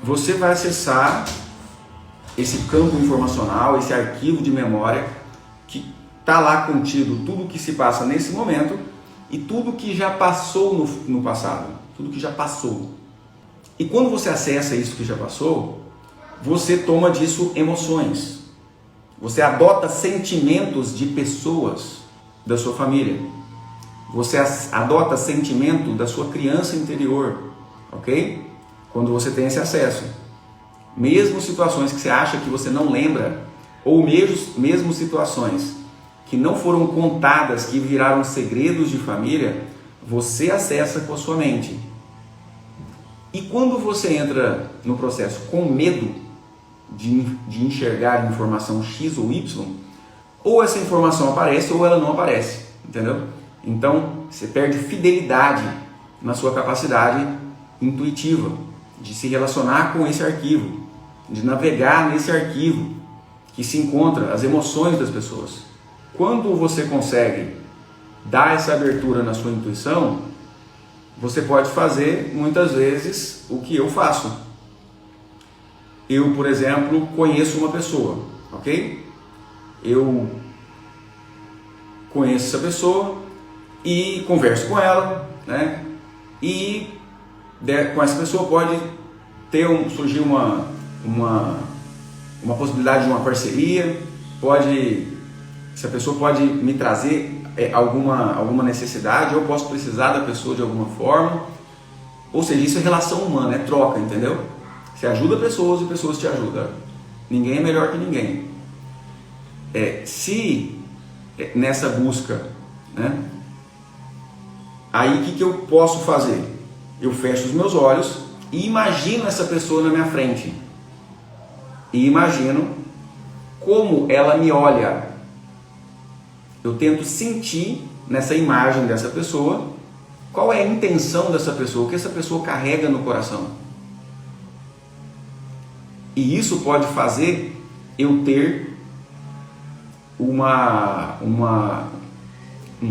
você vai acessar esse campo informacional, esse arquivo de memória que está lá contido tudo o que se passa nesse momento e tudo que já passou no passado, tudo que já passou. E quando você acessa isso que já passou, você toma disso emoções, você adota sentimentos de pessoas da sua família, você adota sentimento da sua criança interior, ok? Quando você tem esse acesso. Mesmo situações que você acha que você não lembra, ou mesmo situações que não foram contadas, que viraram segredos de família, você acessa com a sua mente. E quando você entra no processo com medo de enxergar informação X ou Y, ou essa informação aparece ou ela não aparece, entendeu? Então você perde fidelidade na sua capacidade intuitiva de se relacionar com esse arquivo, de navegar nesse arquivo que se encontra as emoções das pessoas. Quando você consegue dar essa abertura na sua intuição, você pode fazer muitas vezes o que eu faço. Eu, por exemplo, conheço uma pessoa, ok? Eu conheço essa pessoa e converso com ela, né? E com essa pessoa pode surgir uma possibilidade de uma parceria, essa pessoa pode me trazer alguma necessidade, eu posso precisar da pessoa de alguma forma, ou seja, isso é relação humana, é troca, entendeu? Você ajuda pessoas e pessoas te ajudam, ninguém é melhor que ninguém. Se nessa busca, né, aí o que eu posso fazer? Eu fecho os meus olhos e imagino essa pessoa na minha frente. E imagino como ela me olha. Eu tento sentir nessa imagem dessa pessoa qual é a intenção dessa pessoa, o que essa pessoa carrega no coração. E isso pode fazer eu ter um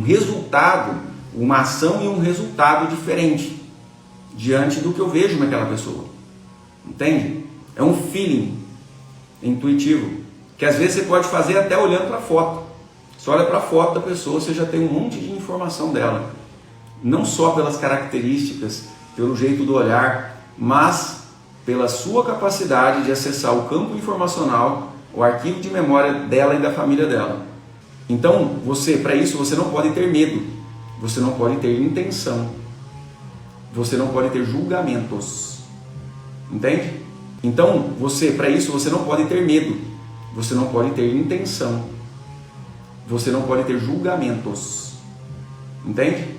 resultado, uma ação e um resultado diferente diante do que eu vejo naquela pessoa. Entende? É um feeling intuitivo que às vezes você pode fazer até olhando para a foto. Você olha para a foto da pessoa, você já tem um monte de informação dela. Não só pelas características, pelo jeito do olhar, mas pela sua capacidade de acessar o campo informacional, o arquivo de memória dela e da família dela. Então, para isso, você não pode ter medo, você não pode ter intenção, você não pode ter julgamentos, entende? Então, para isso, você não pode ter medo, você não pode ter intenção, você não pode ter julgamentos, entende?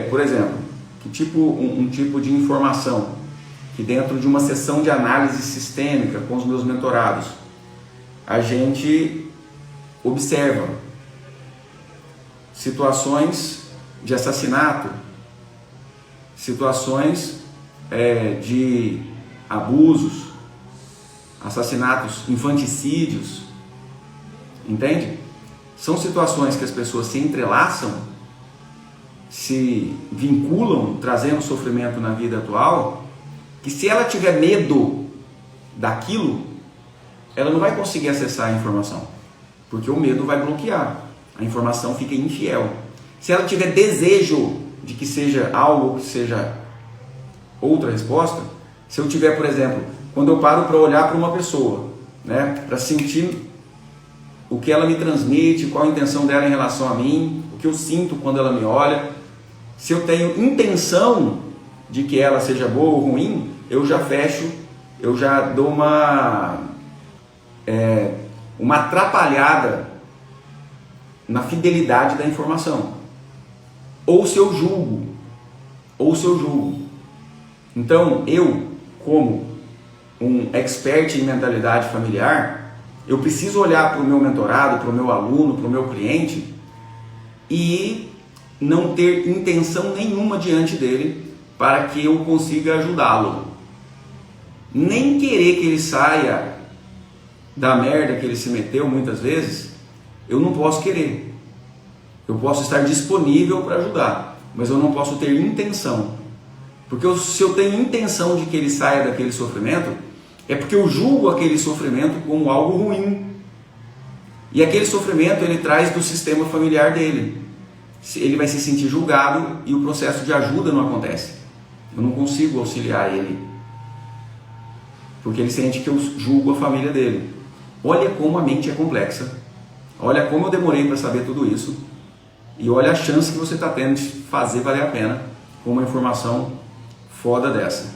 Por exemplo, um tipo de informação que dentro de uma sessão de análise sistêmica com os meus mentorados, a gente observa situações de assassinato, situações de abusos, assassinatos, infanticídios, entende? São situações que as pessoas se entrelaçam, se vinculam, trazendo sofrimento na vida atual, que se ela tiver medo daquilo, ela não vai conseguir acessar a informação, porque o medo vai bloquear, a informação fica infiel. Se ela tiver desejo de que seja algo, que seja outra resposta, se eu tiver, por exemplo, quando eu paro para olhar para uma pessoa, né, para sentir o que ela me transmite, qual a intenção dela em relação a mim, o que eu sinto quando ela me olha, se eu tenho intenção de que ela seja boa ou ruim, eu já fecho, eu já dou uma atrapalhada na fidelidade da informação. Ou se eu julgo. Então, eu, como um expert em mentalidade familiar, eu preciso olhar para o meu mentorado, para o meu aluno, para o meu cliente e não ter intenção nenhuma diante dele para que eu consiga ajudá-lo. Nem querer que ele saia da merda que ele se meteu muitas vezes, eu não posso querer. Eu posso estar disponível para ajudar, mas eu não posso ter intenção. Porque se eu tenho intenção de que ele saia daquele sofrimento, é porque eu julgo aquele sofrimento como algo ruim. E aquele sofrimento ele traz do sistema familiar dele. Ele vai se sentir julgado e o processo de ajuda não acontece. Eu não consigo auxiliar ele, porque ele sente que eu julgo a família dele. Olha como a mente é complexa. Olha como eu demorei para saber tudo isso. E olha a chance que você está tendo de fazer valer a pena com uma informação foda dessa.